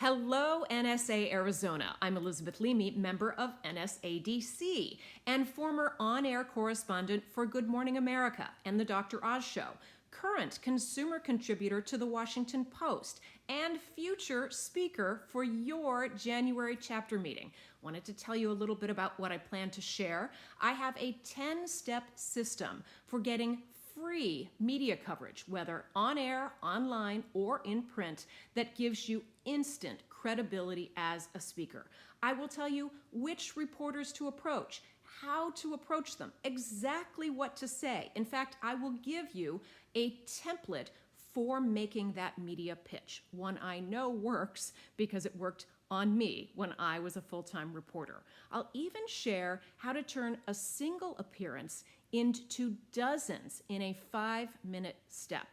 Hello, NSA Arizona. I'm Elisabeth Leamy, member of NSADC and former on-air correspondent for Good Morning America and The Dr. Oz Show, current consumer contributor to The Washington Post, and future speaker for your January chapter meeting. Wanted to tell you a little bit about what I plan to share. I have a 10-step system for getting free media coverage, whether on air, online, or in print, that gives you instant credibility as a speaker. I will tell you which reporters to approach, how to approach them, exactly what to say. In fact, I will give you a template for making that media pitch, one I know works because it worked on me when I was a full-time reporter. I'll even share how to turn a single appearance into dozens in a 5-minute step.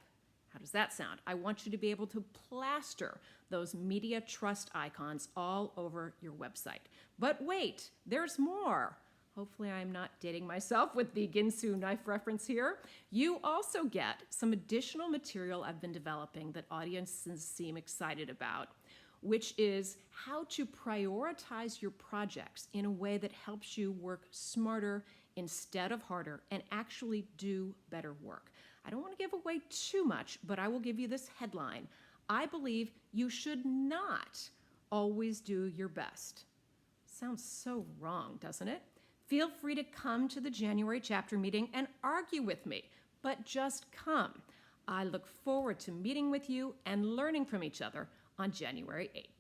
How does that sound? I want you to be able to plaster those media trust icons all over your website. But wait, there's more. Hopefully I'm not dating myself with the Ginsu knife reference here. You also get some additional material I've been developing that audiences seem excited about, which is how to prioritize your projects in a way that helps you work smarter instead of harder and actually do better work. I don't want to give away too much, but I will give you this headline. I believe you should not always do your best. Sounds so wrong, doesn't it? Feel free to come to the January chapter meeting and argue with me, but just come. I look forward to meeting with you and learning from each other on January 8th.